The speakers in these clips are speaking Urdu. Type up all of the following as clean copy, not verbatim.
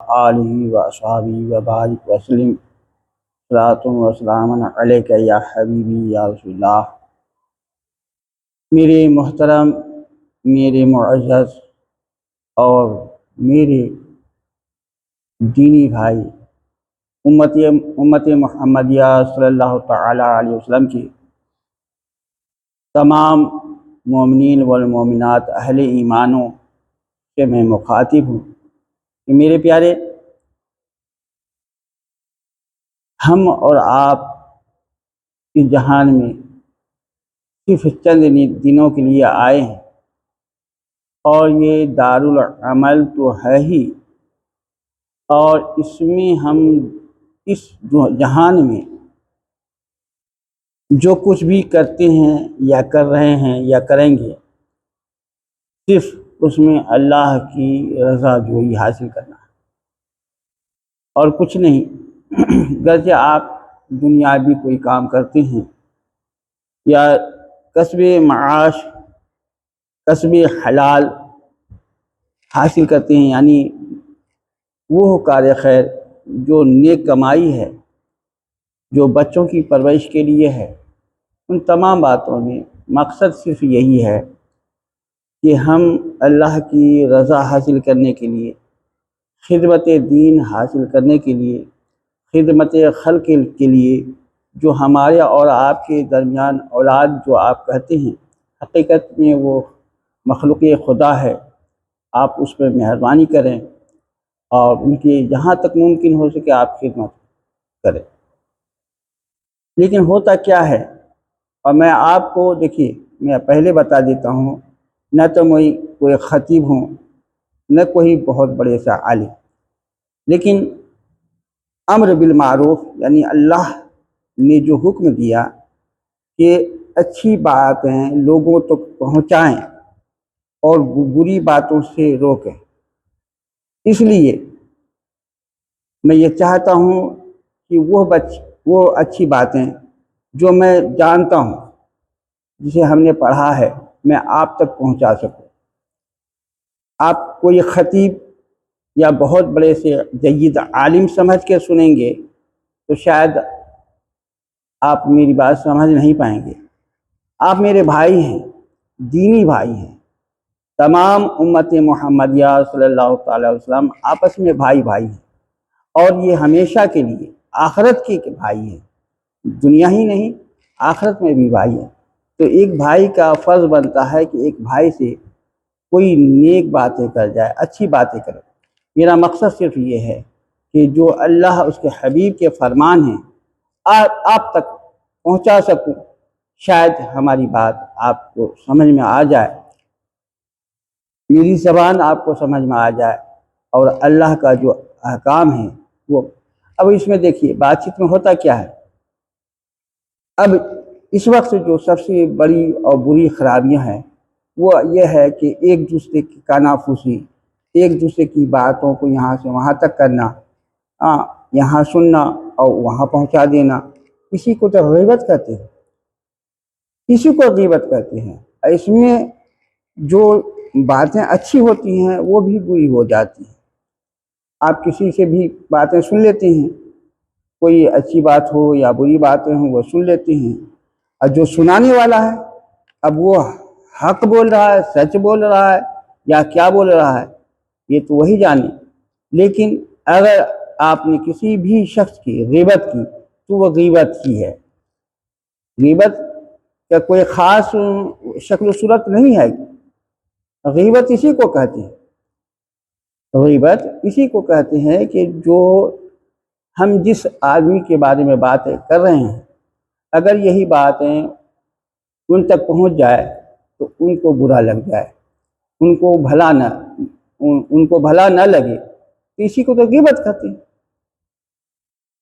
آلہ و اصحابہ و بارک وسلم صلاۃ و سلام علیک یا حبیبی یا رسول اللہ۔ میرے محترم، میرے معزز اور میرے دینی بھائی، امت محمدیہ صلی اللہ تعالی علیہ وسلم کی تمام مومنین والمومنات اہل ایمانوں سے میں مخاطب ہوں کہ میرے پیارے، ہم اور آپ اس جہان میں صرف چند دنوں کے لیے آئے ہیں، اور یہ دارالعمل تو ہے ہی، اور اس میں ہم اس جہان میں جو کچھ بھی کرتے ہیں یا کر رہے ہیں یا کریں گے، صرف اس میں اللہ کی رضا جوئی حاصل کرنا ہے اور کچھ نہیں۔ گرچہ آپ دنیاوی کوئی کام کرتے ہیں یا کسب معاش، کسب حلال حاصل کرتے ہیں، یعنی وہ کار خیر جو نیک کمائی ہے، جو بچوں کی پرورش کے لیے ہے، ان تمام باتوں میں مقصد صرف یہی ہے کہ ہم اللہ کی رضا حاصل کرنے کے لیے، خدمت دین حاصل کرنے کے لیے، خدمت خلق کے لیے، جو ہمارے اور آپ کے درمیان اولاد جو آپ کہتے ہیں، حقیقت میں وہ مخلوق خدا ہے، آپ اس پر مہربانی کریں اور ان کی جہاں تک ممکن ہو سکے آپ خدمت کریں۔ لیکن ہوتا کیا ہے، اور میں آپ کو دیکھیے، میں پہلے بتا دیتا ہوں، نہ تو میں کوئی خطیب ہوں، نہ کوئی بہت بڑے سا عالم، لیکن امر بالمعروف یعنی اللہ نے جو حکم دیا کہ اچھی باتیں لوگوں تک پہنچائیں اور بری باتوں سے روکیں، اس لیے میں یہ چاہتا ہوں کہ وہ اچھی باتیں جو میں جانتا ہوں، جسے ہم نے پڑھا ہے، میں آپ تک پہنچا سکوں۔ آپ کوئی خطیب یا بہت بڑے سے جید عالم سمجھ کے سنیں گے تو شاید آپ میری بات سمجھ نہیں پائیں گے۔ آپ میرے بھائی ہیں، دینی بھائی ہیں، تمام امت محمدیہ صلی اللہ تعالی وسلم آپس میں بھائی بھائی ہیں، اور یہ ہمیشہ کے لیے آخرت کے بھائی ہیں، دنیا ہی نہیں آخرت میں بھی بھائی ہیں۔ تو ایک بھائی کا فرض بنتا ہے کہ ایک بھائی سے کوئی نیک باتیں کر جائے، اچھی باتیں کرے۔ میرا مقصد صرف یہ ہے کہ جو اللہ اس کے حبیب کے فرمان ہیں آپ تک پہنچا سکوں، شاید ہماری بات آپ کو سمجھ میں آ جائے، میری زبان آپ کو سمجھ میں آ جائے، اور اللہ کا جو احکام ہے وہ۔ اب اس میں دیکھیے بات چیت میں ہوتا کیا ہے، اب اس وقت جو سب سے بڑی اور بری خرابیاں ہیں وہ یہ ہے کہ ایک دوسرے کی کانافوسی، ایک دوسرے کی باتوں کو یہاں سے وہاں تک کرنا، یہاں سننا اور وہاں پہنچا دینا، اسی کو تو غیبت کہتے ہیں، اسی کو غیبت کہتے ہیں۔ اس میں جو باتیں اچھی ہوتی ہیں وہ بھی بری ہو جاتی ہیں۔ آپ کسی سے بھی باتیں سن لیتے ہیں، کوئی اچھی بات ہو یا بری باتیں ہوں وہ سن لیتے ہیں، اور جو سنانے والا ہے اب وہ حق بول رہا ہے، سچ بول رہا ہے یا کیا بول رہا ہے یہ تو وہی جانے۔ لیکن اگر آپ نے کسی بھی شخص کی غیبت کی تو وہ غیبت ہی ہے۔ غیبت کا کوئی خاص شکل و صورت نہیں ہے، غیبت اسی کو کہتے ہیں۔ غیبت اسی کو کہتے ہیں کہ جو ہم جس آدمی کے بارے میں باتیں کر رہے ہیں، اگر یہی باتیں ان تک پہنچ جائے تو ان کو برا لگ جائے، ان کو بھلا نہ لگے، تو اسی کو تو غیبت کہتے ہیں،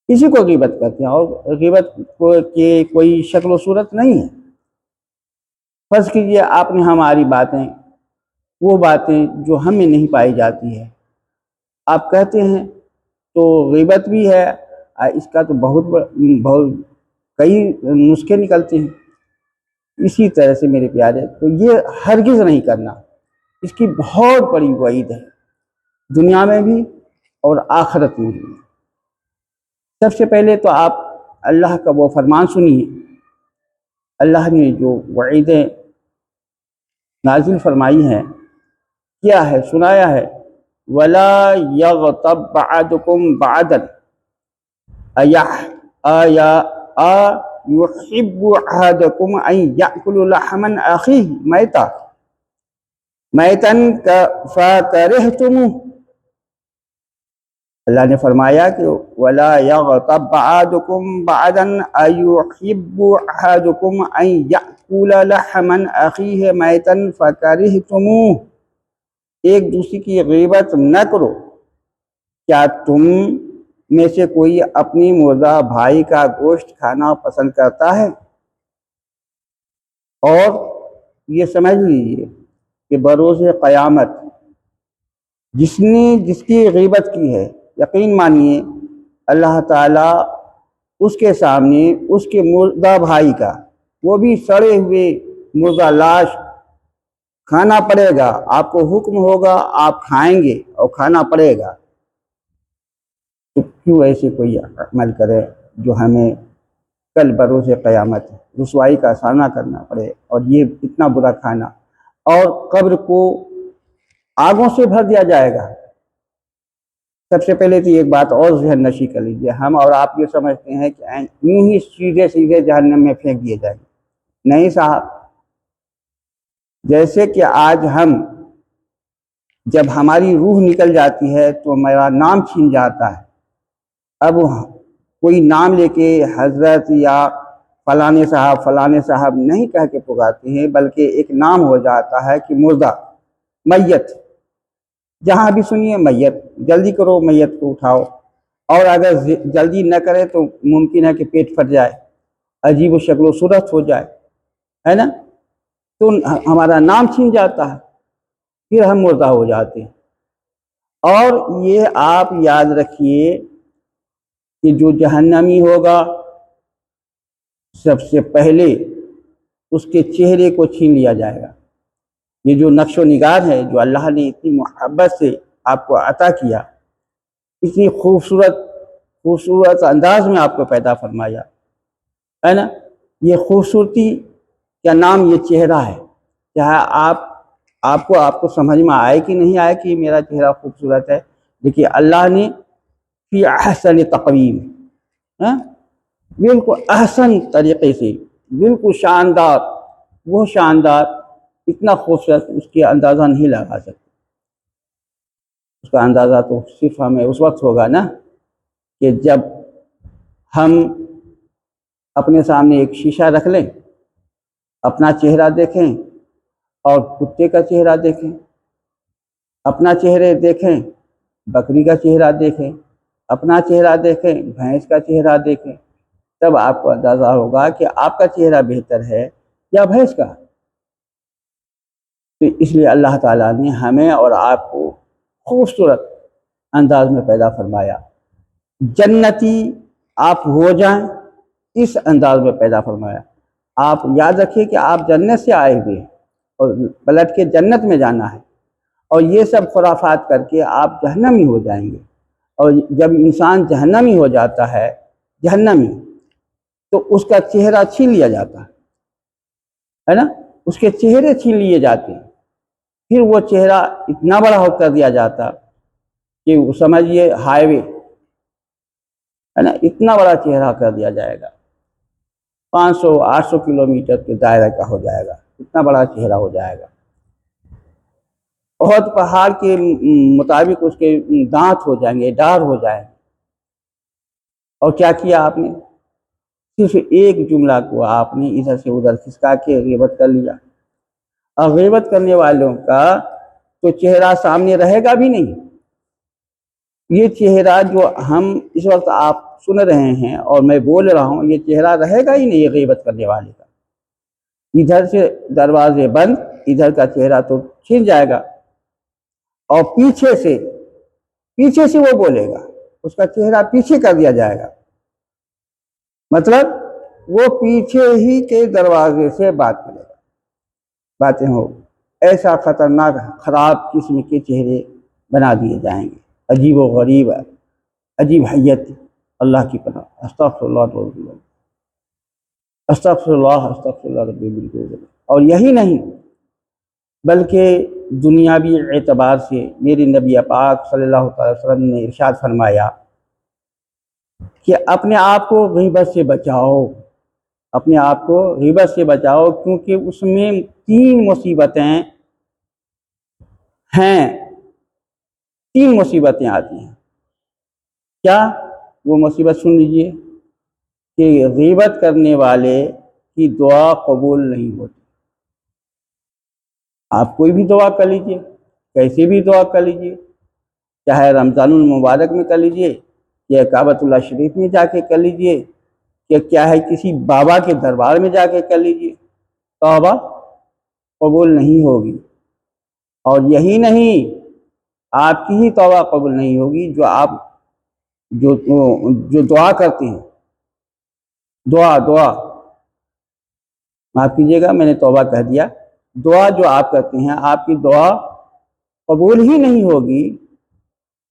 اسی کو غیبت کہتے ہیں۔ اور غیبت کے کوئی شکل و صورت نہیں ہے۔ فرض کیجئے آپ نے ہماری باتیں، وہ باتیں جو ہمیں نہیں پائی جاتی ہے، آپ کہتے ہیں تو غیبت بھی ہے، اس کا تو بہت کئی نسخے نکلتے ہیں۔ اسی طرح سے میرے پیارے، تو یہ ہرگز نہیں کرنا، اس کی بہت بڑی وعید ہے، دنیا میں بھی اور آخرت میں بھی۔ سب سے پہلے تو آپ اللہ کا وہ فرمان سنیے، اللہ نے جو وعیدیں نازل فرمائی ہیں کیا ہے، سنایا ہے، وَلَا يَغْتَبْ بَعْضُكُمْ بَعْضًا يُحِبُّ أَحَدُكُمْ أَن يَأْكُلَ لَحْمَ أَخِيهِ مَيْتًا فَكَرِهْتُمُوهُ۔ اللہ نے فرمایا کہ وَلَا يَغْتَبْ بَعْضُكُمْ بَعْضًا أَيُحِبُّ أَحَدُكُمْ أَن يَأْكُلَ لَحْمَ أَخِيهِ مَيْتًا فَكَرِهْتُمُوهُ۔ ایک دوسرے کی غیبت نہ کرو، کیا تم میں سے کوئی اپنی مردہ بھائی کا گوشت کھانا پسند کرتا ہے؟ اور یہ سمجھ لیجیے کہ بروز قیامت جس نے جس کی غیبت کی ہے، یقین مانیے اللہ تعالیٰ اس کے سامنے اس کے مردہ بھائی کا، وہ بھی سڑے ہوئے مردہ لاش، کھانا پڑے گا، آپ کو حکم ہوگا آپ کھائیں گے اور کھانا پڑے گا۔ تو کیوں ایسے کوئی عمل کرے جو ہمیں کل بروز قیامت رسوائی کا سامنا کرنا پڑے، اور یہ اتنا برا کھانا، اور قبر کو آگوں سے بھر دیا جائے گا۔ سب سے پہلے تو ایک بات اور ذہن نشی کر لیجیے، ہم اور آپ یہ سمجھتے ہیں کہ یوں ہی سیدھے سیدھے جہنم میں پھینک دیے جائیں گے۔ نہیں صاحب، جیسے کہ آج ہم جب ہماری روح نکل جاتی ہے تو میرا نام چھین جاتا ہے، اب کوئی نام لے کے حضرت یا فلانے صاحب نہیں کہہ کے پکارتے ہیں، بلکہ ایک نام ہو جاتا ہے کہ مردہ، میت، جہاں بھی سنیے میت، جلدی کرو میت کو اٹھاؤ، اور اگر جلدی نہ کرے تو ممکن ہے کہ پیٹ پھٹ جائے، عجیب و شکل و صورت ہو جائے، ہے نا، تو ہمارا نام چھین جاتا ہے، پھر ہم مردہ ہو جاتے ہیں۔ اور یہ آپ یاد رکھیے کہ جو جہنمی ہوگا سب سے پہلے اس کے چہرے کو چھین لیا جائے گا۔ یہ جو نقش و نگار ہے جو اللہ نے اتنی محبت سے آپ کو عطا کیا، اتنی خوبصورت انداز میں آپ کو پیدا فرمایا ہے نا، یہ خوبصورتی کا نام یہ چہرہ ہے۔ چاہے آپ کو سمجھ میں آئے کہ نہیں آئے کہ میرا چہرہ خوبصورت ہے، لیکن اللہ نے فی احسن تقویم، بالکل احسن طریقے سے، بالکل شاندار، وہ شاندار، اتنا خوبصورت، اس کے اندازہ نہیں لگا سکتے۔ اس کا اندازہ تو صرف ہمیں اس وقت ہوگا نا کہ جب ہم اپنے سامنے ایک شیشہ رکھ لیں، اپنا چہرہ دیکھیں اور کتے کا چہرہ دیکھیں، اپنا چہرے دیکھیں، بکری کا چہرہ دیکھیں، اپنا چہرہ دیکھیں، بھینس کا چہرہ دیکھیں، تب آپ کو اندازہ ہوگا کہ آپ کا چہرہ بہتر ہے یا بھینس کا۔ تو اس لیے اللہ تعالیٰ نے ہمیں اور آپ کو خوبصورت انداز میں پیدا فرمایا، جنتی آپ ہو جائیں اس انداز میں پیدا فرمایا۔ آپ یاد رکھیے کہ آپ جنت سے آئے ہوئے ہیں اور پلٹ کے جنت میں جانا ہے، اور یہ سب خرافات کر کے آپ جہنمی ہو جائیں گے۔ اور جب انسان جہنمی ہو جاتا ہے، جہنمی، تو اس کا چہرہ چھین لیا جاتا ہے نا، اس کے چہرے چھین لیے جاتے ہیں، پھر وہ چہرہ اتنا بڑا ہو کر دیا جاتا کہ وہ سمجھیے ہائی وے ہے نا، اتنا بڑا چہرہ کر دیا جائے گا، 500-800 کلومیٹر کے دائرہ کا ہو جائے گا، اتنا بڑا چہرہ ہو جائے گا، بہت پہاڑ کے مطابق اس کے دانت ہو جائیں گے، ڈار ہو جائیں گے۔ اور کیا کیا آپ نے؟ صرف ایک جملہ کو آپ نے ادھر سے ادھر کھسکا کے غیبت کر لیا، اور غیبت کرنے والوں کا تو چہرہ سامنے رہے گا بھی نہیں۔ یہ چہرہ جو ہم اس وقت آپ سن رہے ہیں اور میں بول رہا ہوں، یہ چہرہ رہے گا ہی نہیں یہ غیبت کرنے والے کا۔ ادھر سے دروازے بند، ادھر کا چہرہ تو چھن جائے گا، اور پیچھے سے وہ بولے گا، اس کا چہرہ پیچھے کر دیا جائے گا، مطلب وہ پیچھے ہی کے دروازے سے بات کرے گا، باتیں ہو، ایسا خطرناک خراب قسم کے چہرے بنا دیے جائیں گے۔ عجیب و غریب عجیب حیت اللہ کی پناہ استغفر اللہ استغفر اللہ استغفر اللہ ربی بالکل۔ اور یہی نہیں بلکہ دنیاوی اعتبار سے میرے نبی پاک صلی اللہ علیہ وسلم نے ارشاد فرمایا کہ اپنے آپ کو غیبت سے بچاؤ، اپنے آپ کو غیبت سے بچاؤ، کیونکہ اس میں 3 مصیبتیں ہیں، 3 مصیبتیں آتی ہیں۔ کیا وہ مصیبت سن لیجئے کہ غیبت کرنے والے کی دعا قبول نہیں ہوتی۔ آپ کوئی بھی دعا کر لیجئے، کیسے بھی دعا کر لیجئے، چاہے رمضان المبارک میں کر لیجئے یا کعبۃ اللہ شریف میں جا کے کر لیجئے یا کیا ہے کسی بابا کے دربار میں جا کے کر لیجئے، توبہ قبول نہیں ہوگی۔ اور یہی نہیں، آپ کی ہی توبہ قبول نہیں ہوگی جو آپ جو دعا کرتے ہیں، دعا معاف کیجیے گا میں نے توبہ کہہ دیا، دعا جو آپ کرتے ہیں آپ کی دعا قبول ہی نہیں ہوگی،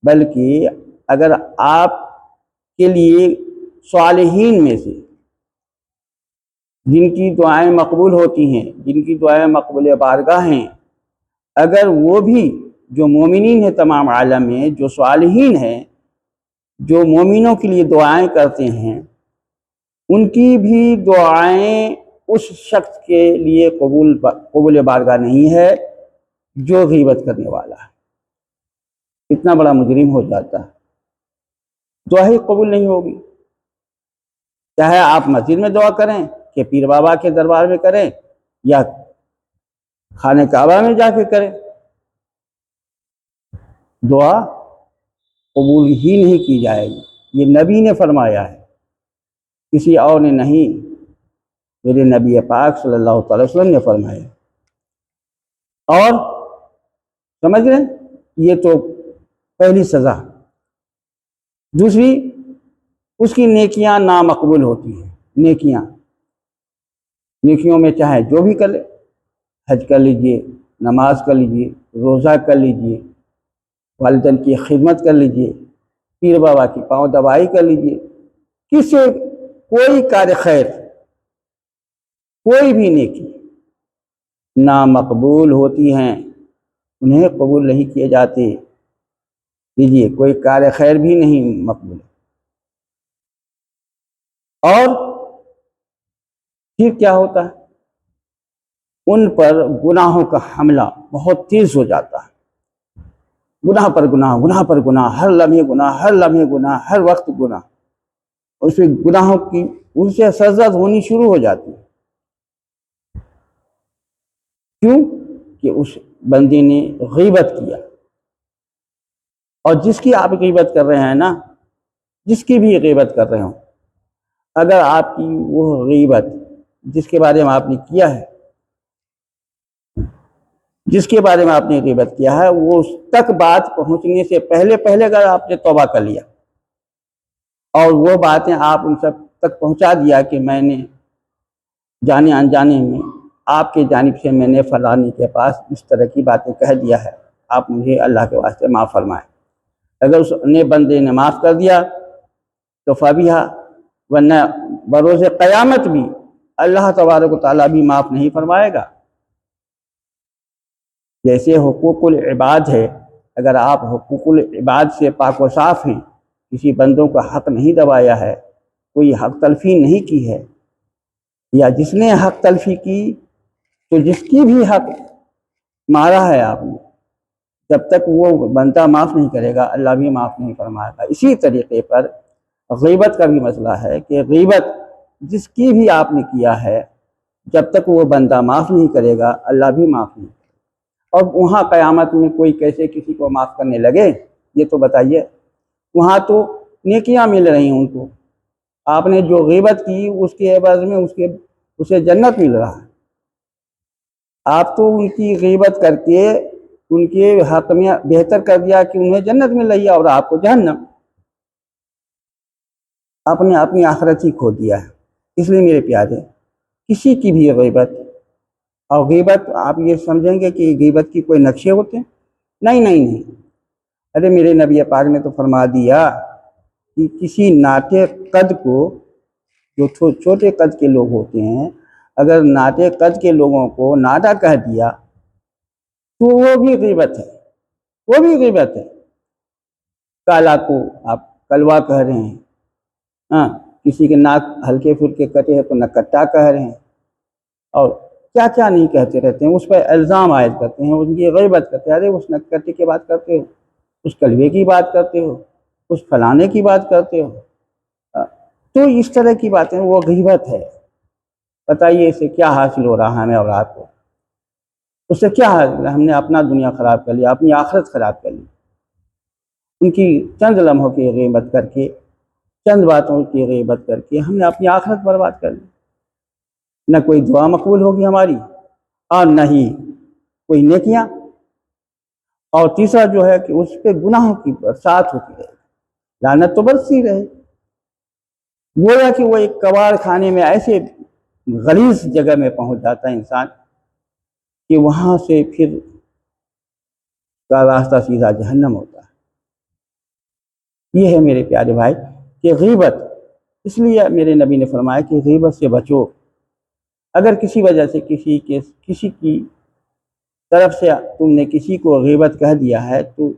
بلکہ اگر آپ کے لیے صالحین میں سے جن کی دعائیں مقبول ہوتی ہیں، جن کی دعائیں مقبول بارگاہ ہیں، اگر وہ بھی جو مومنین ہیں تمام عالم میں، جو صالحین ہیں، جو مومنوں کے لیے دعائیں کرتے ہیں، ان کی بھی دعائیں اس شخص کے لیے قبول بارگاہ نہیں ہے جو غیبت کرنے والا ہے۔ اتنا بڑا مجرم ہو جاتا ہے، دعا ہی قبول نہیں ہوگی۔ چاہے آپ مسجد میں دعا کریں کہ پیر بابا کے دربار میں کریں یا خانہ کعبہ میں جا کے کریں، دعا قبول ہی نہیں کی جائے گی۔ یہ نبی نے فرمایا ہے، کسی اور نے نہیں، میرے نبی پاک صلی اللہ علیہ وسلم نے فرمایا۔ اور سمجھ رہے ہیں، یہ تو پہلی سزا۔ دوسری، اس کی نیکیاں نامقبول ہوتی ہیں۔ نیکیوں میں چاہے جو بھی کر لے، حج کر لیجئے، نماز کر لیجئے، روزہ کر لیجئے، والدین کی خدمت کر لیجئے، پیر بابا کی پاؤں دبائی کر لیجئے، کسی کوئی کار خیر، کوئی بھی نیکی نامقبول ہوتی ہیں، انہیں قبول نہیں کیے جاتے۔ لیجئے کوئی کار خیر بھی نہیں مقبول۔ اور پھر کیا ہوتا ہے، ان پر گناہوں کا حملہ بہت تیز ہو جاتا ہے، گناہ پر گناہ، گناہ پر گناہ، ہر لمحے گناہ، ہر لمحے گناہ، ہر وقت گناہ، اس میں گناہوں کی ان سے سرزد ہونی شروع ہو جاتی ہے۔ کیوں کہ اس بندے نے غیبت کیا۔ اور جس کی آپ غیبت کر رہے ہیں نا، جس کی بھی غیبت کر رہے ہوں، اگر آپ کی وہ غیبت جس کے بارے میں آپ نے کیا ہے، جس کے بارے میں آپ نے غیبت کیا ہے، وہ اس تک بات پہنچنے سے پہلے اگر آپ نے توبہ کر لیا اور وہ باتیں آپ ان سب تک پہنچا دیا کہ میں نے جانے انجانے میں آپ کے جانب سے میں نے فلانے کے پاس اس طرح کی باتیں کہہ دیا ہے، آپ مجھے اللہ کے واسطے معاف فرمائیں۔ اگر اس نے بندے نے معاف کر دیا تو فبیہا، ورنہ بروز قیامت بھی اللہ تبارک و تعالیٰ بھی معاف نہیں فرمائے گا۔ جیسے حقوق العباد ہے، اگر آپ حقوق العباد سے پاک و صاف ہیں، کسی بندوں کا حق نہیں دبایا ہے، کوئی حق تلفی نہیں کی ہے، یا جس نے حق تلفی کی تو جس کی بھی حق مارا ہے آپ نے، جب تک وہ بندہ معاف نہیں کرے گا اللہ بھی معاف نہیں فرمائے گا۔ اسی طریقے پر غیبت کا بھی مسئلہ ہے کہ غیبت جس کی بھی آپ نے کیا ہے، جب تک وہ بندہ معاف نہیں کرے گا اللہ بھی معاف نہیں کرے گا۔ اور وہاں قیامت میں کوئی کیسے کسی کو معاف کرنے لگے، یہ تو بتائیے، وہاں تو نیکیاں مل رہی ہیں ان کو، آپ نے جو غیبت کی اس کے عوض میں اسے جنت مل رہا ہے، آپ تو ان کی غیبت کر کے ان کے حق میں بہتر کر دیا کہ انہیں جنت مل رہی ہے اور آپ کو جہنم۔ آپ نے اپنی آخرت ہی کھو دیا ہے۔ اس لیے میرے پیارے، کسی کی بھی غیبت، اور غیبت آپ یہ سمجھیں گے کہ غیبت کی کوئی نقشے ہوتے ہیں، نہیں، ارے میرے نبی پاک نے تو فرما دیا کہ کسی ناٹے قد کو، جو چھوٹے قد کے لوگ ہوتے ہیں، اگر ناٹے قد کے لوگوں کو ناٹا کہہ دیا تو وہ بھی غیبت ہے، وہ بھی غیبت ہے۔ کالا کو آپ کلوا کہہ رہے ہیں، ہاں، کسی کے ناک ہلکے پھلکے کٹے ہیں تو نکٹا کہہ رہے ہیں، اور کیا کیا نہیں کہتے رہتے ہیں، اس پہ الزام عائد کرتے ہیں، ان کی غیبت کرتے ہیں۔ ارے اس نکٹے کی بات کرتے ہو، اس کلوے کی بات کرتے ہو، اس فلانے کی بات کرتے ہو، تو اس طرح کی باتیں وہ غیبت ہے۔ بتائیے اس سے کیا حاصل ہو رہا ہے ہمیں اور آپ کو؟ اس سے کیا حاصل ہے؟ ہم نے اپنا دنیا خراب کر لیا، اپنی آخرت خراب کر لی، ان کی چند لمحوں کی غیبت کر کے، چند باتوں کی غیبت کر کے ہم نے اپنی آخرت برباد کر لی۔ نہ کوئی دعا مقبول ہوگی ہماری، اور نہ ہی کوئی نیکیاں، اور تیسرا جو ہے کہ اس پہ گناہوں کی برسات ہوتی رہے، لعنت تو برستی رہے۔ گویا کہ وہ ایک کباڑ خانے میں ایسے غلیظ جگہ میں پہنچ جاتا ہے انسان کہ وہاں سے پھر کا راستہ سیدھا جہنم ہوتا ہے۔ یہ ہے میرے پیارے بھائی کہ غیبت، اس لیے میرے نبی نے فرمایا کہ غیبت سے بچو۔ اگر کسی وجہ سے کسی کی طرف سے تم نے کسی کو غیبت کہہ دیا ہے تو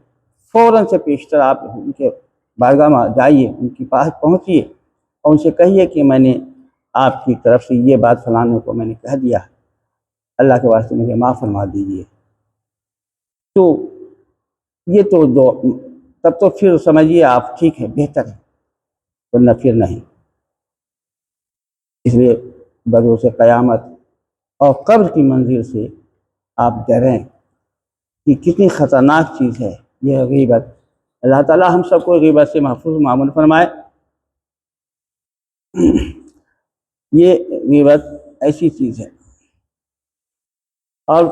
فوراً سے پیشتر آپ ان کے بارگاہ میں جائیے، ان کے پاس پہنچیے اور ان سے کہیے کہ میں نے آپ کی طرف سے یہ بات فلانے کو میں نے کہہ دیا ہے، اللہ کے واسطے مجھے معاف فرما دیجیے۔ تو یہ تو تب تو پھر سمجھیے آپ ٹھیک ہے، بہتر ہے، ورنہ پھر نہیں۔ اس لیے بروز قیامت اور قبر کی منزل سے آپ ڈریں کہ کتنی خطرناک چیز ہے یہ غیبت۔ اللہ تعالیٰ ہم سب کو غیبت سے محفوظ معمول فرمائے۔ یہ غیبت ایسی چیز ہے، اور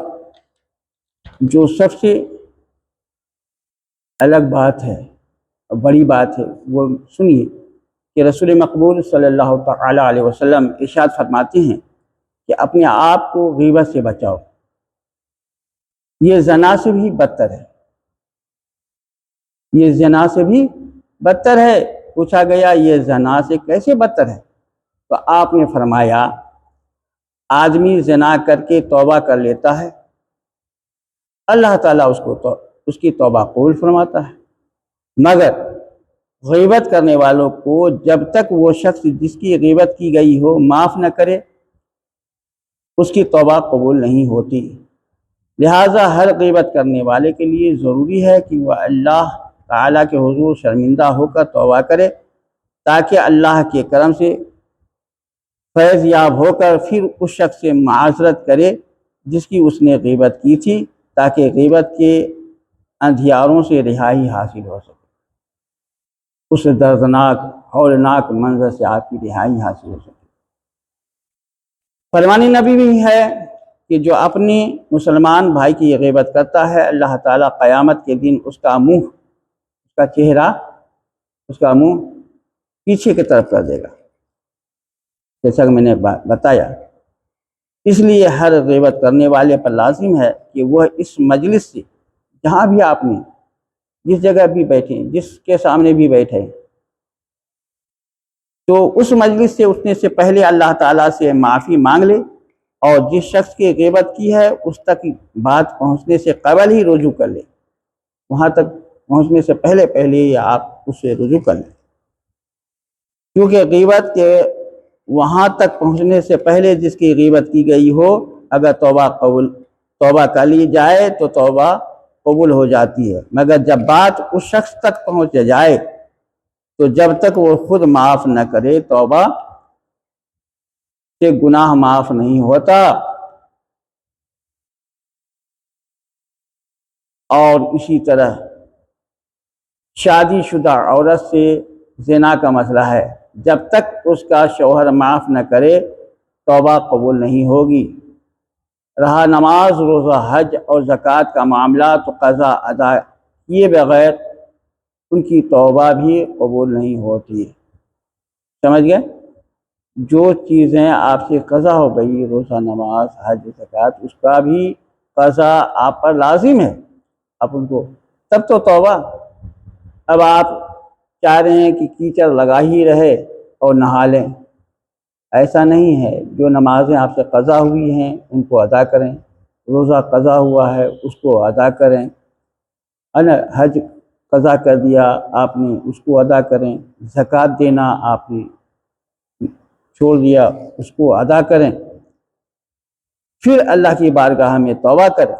جو سب سے الگ بات ہے اور بڑی بات ہے وہ سنیے کہ رسول مقبول صلی اللہ تعالی علیہ وسلم ارشاد فرماتے ہیں کہ اپنے آپ کو غیبت سے بچاؤ، یہ زنا سے بھی بدتر ہے، یہ زنا سے بھی بدتر ہے۔ پوچھا گیا یہ زنا سے کیسے بدتر ہے؟ تو آپ نے فرمایا آدمی زنا کر کے توبہ کر لیتا ہے، اللہ تعالیٰ اس کی توبہ قبول فرماتا ہے، مگر غیبت کرنے والوں کو جب تک وہ شخص جس کی غیبت کی گئی ہو معاف نہ کرے اس کی توبہ قبول نہیں ہوتی۔ لہٰذا ہر غیبت کرنے والے کے لیے ضروری ہے کہ وہ اللہ تعالیٰ کے حضور شرمندہ ہو کر توبہ کرے، تاکہ اللہ کے کرم سے فیض یاب ہو کر پھر اس شخص سے معذرت کرے جس کی اس نے غیبت کی تھی، تاکہ غیبت کے اندھیاروں سے رہائی حاصل ہو سکے، اس دردناک ہولناک منظر سے آپ کی رہائی حاصل ہو سکے۔ فرمان نبی بھی ہے کہ جو اپنے مسلمان بھائی کی غیبت کرتا ہے اللہ تعالیٰ قیامت کے دن اس کا منہ، اس کا چہرہ، اس کا منہ پیچھے کی طرف کر دے گا، جیسا کہ میں نے بتایا۔ اس لیے ہر غیبت کرنے والے پر لازم ہے کہ وہ اس مجلس سے، جہاں بھی آپ نے جس جگہ بھی بیٹھے، جس کے سامنے بھی بیٹھے، تو اس مجلس سے اٹھنے سے پہلے اللہ تعالیٰ سے معافی مانگ لے، اور جس شخص کی غیبت کی ہے اس تک بات پہنچنے سے قبل ہی رجوع کر لے، وہاں تک پہنچنے سے پہلے ہی آپ اس سے رجوع کر لیں، کیونکہ غیبت کے وہاں تک پہنچنے سے پہلے جس کی غیبت کی گئی ہو اگر توبہ کر لی جائے تو توبہ قبول ہو جاتی ہے، مگر جب بات اس شخص تک پہنچ جائے تو جب تک وہ خود معاف نہ کرے توبہ سے گناہ معاف نہیں ہوتا۔ اور اسی طرح شادی شدہ عورت سے زنا کا مسئلہ ہے، جب تک اس کا شوہر معاف نہ کرے توبہ قبول نہیں ہوگی۔ رہا نماز، روزہ، حج اور زکوٰۃ کا معاملہ تو قضا ادا کیے بغیر ان کی توبہ بھی قبول نہیں ہوتی۔ سمجھ گئے؟ جو چیزیں آپ سے قضا ہو گئی، روزہ، نماز، حج، زکوٰۃ، اس کا بھی قضا آپ پر لازم ہے، آپ ان کو، تب تو توبہ اب آپ چاہ رہے ہیں کہ کیچڑ لگا ہی رہے اور نہا لیں، ایسا نہیں ہے۔ جو نمازیں آپ سے قضا ہوئی ہیں ان کو ادا کریں، روزہ قضا ہوا ہے اس کو ادا کریں، حج قضا کر دیا آپ نے اس کو ادا کریں، زکوٰۃ دینا آپ نے چھوڑ دیا اس کو ادا کریں، پھر اللہ کی بارگاہ میں توبہ کریں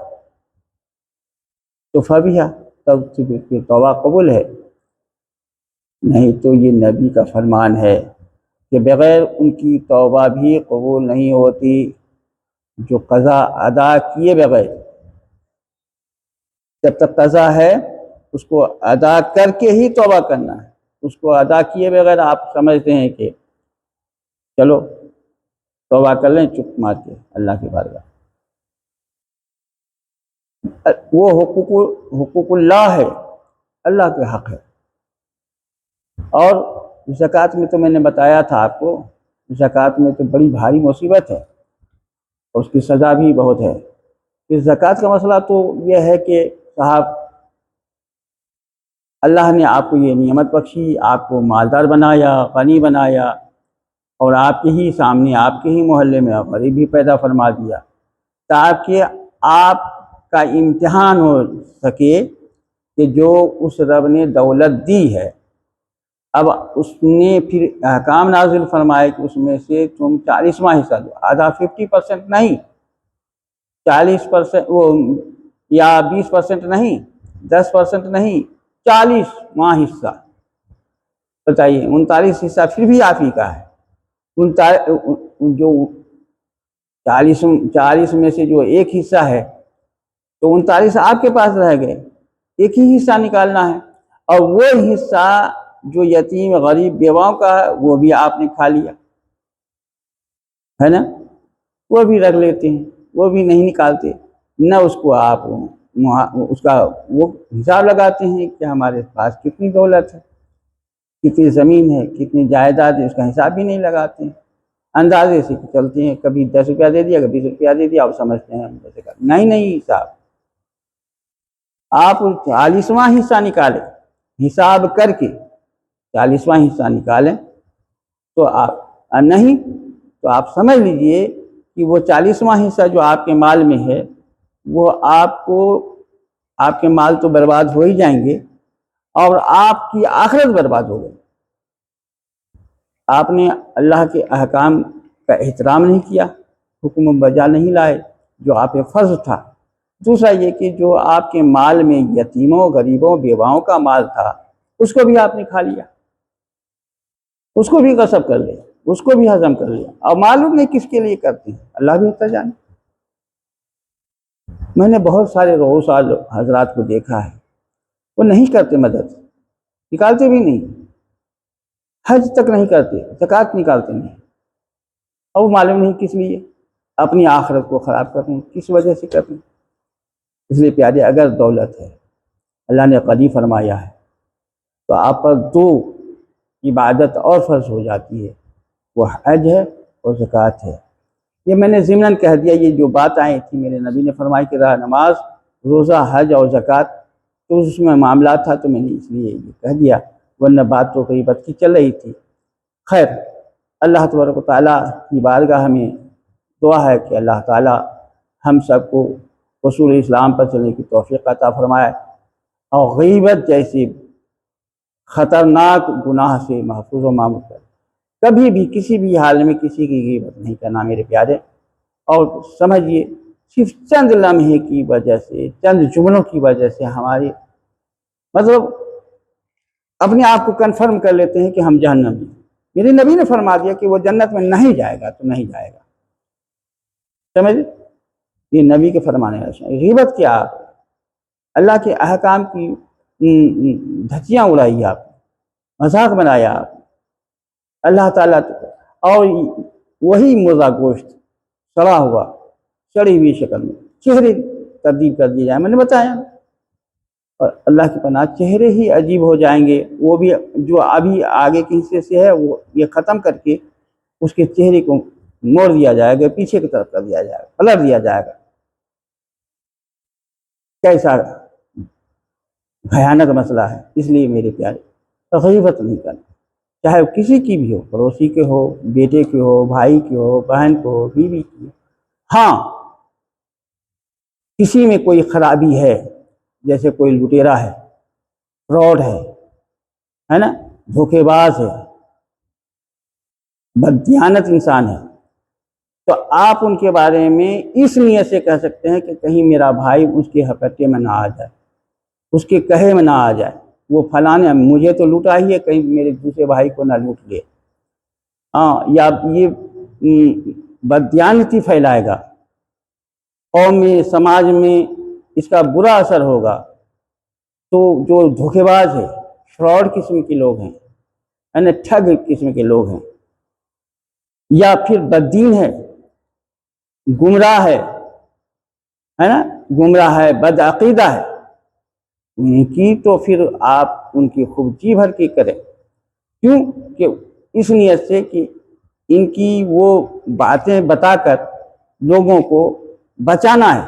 تو فبیہا، تب پھر توبہ قبول ہے۔ نہیں تو یہ نبی کا فرمان ہے کہ بغیر ان کی توبہ بھی قبول نہیں ہوتی۔ جو قضا ادا کیے بغیر، جب تک قضا ہے اس کو ادا کر کے ہی توبہ کرنا ہے، اس کو ادا کیے بغیر آپ سمجھتے ہیں کہ چلو توبہ کر لیں چپ مار کے اللہ کی بارگاہ، وہ حقوق اللہ ہے، اللہ کے حق ہے۔ اور زکوٰۃ میں تو میں نے بتایا تھا آپ کو، زکوٰۃ میں تو بڑی بھاری مصیبت ہے اور اس کی سزا بھی بہت ہے۔ اس زکوٰۃ کا مسئلہ تو یہ ہے کہ صاحب اللہ نے آپ کو یہ نعمت بخشی، آپ کو مالدار بنایا، غنی بنایا، اور آپ کے ہی سامنے، آپ کے ہی محلے میں غریب بھی پیدا فرما دیا تاکہ آپ کا امتحان ہو سکے کہ جو اس رب نے دولت دی ہے، اب اس نے پھر احکام نازل فرمائے کہ اس میں سے تم 40واں حصہ دو، آدھا 50% نہیں، 40% وہ یا 20% نہیں، 10% نہیں، 40واں حصہ، بتائیے 39 حصہ پھر بھی آپ ہی کا ہے۔ جو 40 میں سے جو ایک حصہ ہے تو 39 آپ کے پاس رہ گئے، ایک ہی حصہ نکالنا ہے، اور وہ حصہ جو یتیم غریب بیواؤں کا ہے وہ بھی آپ نے کھا لیا ہے نا، وہ بھی رکھ لیتے ہیں، وہ بھی نہیں نکالتے، نہ اس کو آپ اس کا وہ حساب لگاتے ہیں کہ ہمارے پاس کتنی دولت ہے، کتنی زمین ہے، کتنی جائیداد ہے، اس کا حساب بھی نہیں لگاتے ہیں، اندازے سے چلتے ہیں، کبھی 10 روپیہ دے دیا، کبھی 20 روپیہ دے دیا، آپ سمجھتے ہیں نہیں حساب، آپ 40واں حصہ نکالیں، حساب کر کے 40واں حصہ نکالیں تو آپ نہیں تو آپ سمجھ لیجئے کہ وہ 40واں حصہ جو آپ کے مال میں ہے وہ آپ کے مال تو برباد ہو ہی جائیں گے، اور آپ کی آخرت برباد ہو گئی۔ آپ نے اللہ کے احکام کا احترام نہیں کیا، حکم بجا نہیں لائے جو آپ پہ فرض تھا۔ دوسرا یہ کہ جو آپ کے مال میں یتیموں غریبوں بیواؤں کا مال تھا اس کو بھی آپ نے کھا لیا، اس کو بھی غصب کر لیا، اس کو بھی ہضم کر لیا، اور معلوم نہیں کس کے لیے کرتے ہیں، اللہ بھی ہوتا جانے۔ میں نے بہت سارے رؤساء حضرات کو دیکھا ہے، وہ نہیں کرتے مدد، نکالتے بھی نہیں، حج تک نہیں کرتے، زکوٰۃ نکالتے نہیں، اور وہ معلوم نہیں کس لیے، اپنی آخرت کو خراب کرتے ہیں، کس وجہ سے کرتے ہیں۔ اس لیے پیارے، اگر دولت ہے، اللہ نے قدی فرمایا ہے، تو آپ پر 2 عبادت اور فرض ہو جاتی ہے، وہ حج ہے اور زکوٰۃ ہے۔ یہ میں نے ضمناً کہہ دیا، یہ جو بات آئی تھی میرے نبی نے فرمائی کہ رہا نماز، روزہ، حج اور زکوٰۃ، تو اس میں معاملات تھا تو میں نے اس لیے یہ کہہ دیا، ورنہ بات تو غیبت کی چل رہی تھی۔ خیر، اللہ تبارک و تعالیٰ کی بارگاہ میں دعا ہے کہ اللہ تعالیٰ ہم سب کو اصول اسلام پر چلنے کی توفیق عطا فرمائے، اور غیبت جیسی خطرناک گناہ سے محفوظ و معمور کرے۔ کبھی بھی کسی بھی حال میں کسی کی غیبت نہیں کرنا میرے پیارے، اور سمجھیے صرف چند لمحے کی وجہ سے، چند جملوں کی وجہ سے ہماری مطلب اپنے آپ کو کنفرم کر لیتے ہیں کہ ہم جہنم میں۔ میرے نبی نے فرما دیا کہ وہ جنت میں نہیں جائے گا تو نہیں جائے گا، سمجھ؟ یہ نبی کے فرمانے ہیں۔ غیبت کیا؟ اللہ کے احکام کی دھچیاں اڑائی آپ، مذاق بنایا آپ اللہ تعالیٰ، اور وہی مردہ گوشت سڑا ہوا، سڑی ہوئی شکل میں چہرے تبدیل کر دیے جائیں، میں نے بتایا، اور اللہ کی پناہ چہرے ہی عجیب ہو جائیں گے، وہ بھی جو ابھی آگے کے حصے سے ہے وہ یہ ختم کر کے اس کے چہرے کو موڑ دیا جائے گا، پیچھے کی طرف کر دیا جائے گا، پلٹ دیا جائے گا، کیسا بھیانک مسئلہ ہے۔ اس لیے میرے پیارے غیبت نہیں کرنا، چاہے وہ کسی کی بھی ہو، پڑوسی کے ہو، بیٹے کے ہو، بھائی کے ہو، بہن کو ہو، بیوی کی ہو۔ ہاں کسی میں کوئی خرابی ہے، جیسے کوئی لٹیرا ہے، فراڈ ہے نا، دھوکے باز ہے، بددیانت انسان ہے، تو آپ ان کے بارے میں اس نیت سے کہہ سکتے ہیں کہ کہیں میرا بھائی اس کے حقیقے میں نہ آ جائے، اس کے کہے میں نہ آ جائے، وہ فلانے مجھے تو لوٹا ہی ہے، کہیں میرے دوسرے بھائی کو نہ لوٹ لے۔ ہاں، یا یہ بددیانتی پھیلائے گا، قوم میں، سماج میں اس کا برا اثر ہوگا۔ تو جو دھوکے باز ہے، فراڈ قسم کے لوگ ہیں، یعنی ٹھگ قسم کے لوگ ہیں، یا پھر بددین ہے، گمراہ ہے نا، گمراہ ہے، بدعقیدہ ہے، ان کی تو پھر آپ ان کی خوب جی بھر کے کریں۔ کیوں کہ اس نیت سے کہ ان کی وہ باتیں بتا کر لوگوں کو بچانا ہے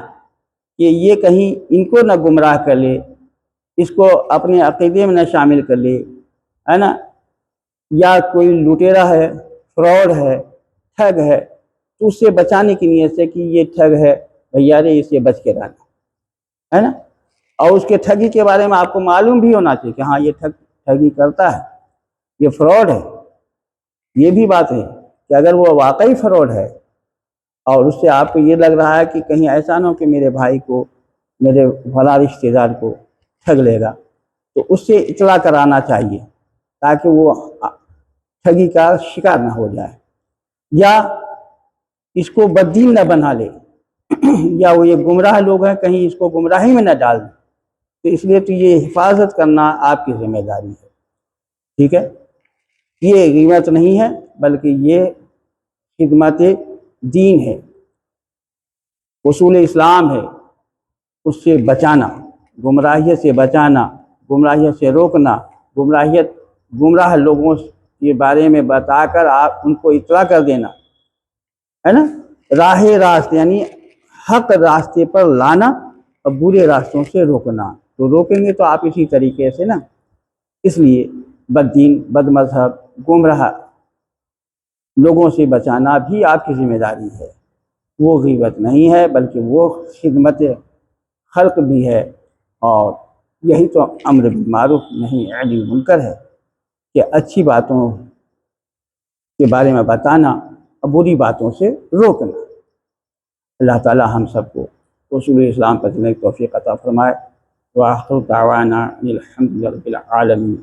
کہ یہ کہیں ان کو نہ گمراہ کر لے، اس کو اپنے عقیدے میں نہ شامل کر لے، ہے نا، یا کوئی لٹیرا ہے، فراڈ ہے، ٹھگ ہے، تو اس سے بچانے کی نیت سے کہ یہ ٹھگ ہے بھیا رے، اس سے بچ کے رہنا، ہے نا۔ اور اس کے ٹھگی کے بارے میں آپ کو معلوم بھی ہونا چاہیے کہ ہاں یہ ٹھگی کرتا ہے، یہ فراڈ ہے۔ یہ بھی بات ہے کہ اگر وہ واقعی فراڈ ہے اور اس سے آپ کو یہ لگ رہا ہے کہ کہیں ایسا نہ ہو کہ میرے بھائی کو، میرے فلاں رشتے دار کو ٹھگ لے گا، تو اس سے اطلاع کرانا چاہیے تاکہ وہ ٹھگی کا شکار نہ ہو جائے، یا اس کو بددین نہ بنا لے، یا وہ یہ گمراہ لوگ ہیں کہیں اس کو گمراہی میں نہ ڈال دیں۔ تو اس لیے تو یہ حفاظت کرنا آپ کی ذمہ داری ہے، ٹھیک ہے۔ یہ غیبت نہیں ہے بلکہ یہ خدمت دین ہے، اصول اسلام ہے، اس سے بچانا، گمراہیت سے بچانا، گمراہیت سے روکنا، گمراہ لوگوں کے بارے میں بتا کر آپ ان کو اطلاع کر دینا، ہے نا، راہ راست یعنی حق راستے پر لانا اور برے راستوں سے روکنا۔ تو روکیں گے تو آپ اسی طریقے سے نا، اس لیے بددین، بد مذہب، گمراہ لوگوں سے بچانا بھی آپ کی ذمہ داری ہے۔ وہ غیبت نہیں ہے بلکہ وہ خدمت خلق بھی ہے، اور یہی تو امر بالمعروف نہی عن المنکر ہے کہ اچھی باتوں کے بارے میں بتانا اور بری باتوں سے روکنا۔ اللہ تعالی ہم سب کو اصول اسلام پر چلنے کی توفیق عطا فرمائے۔ وآخر دعوانا الحمد للہ رب العالمین۔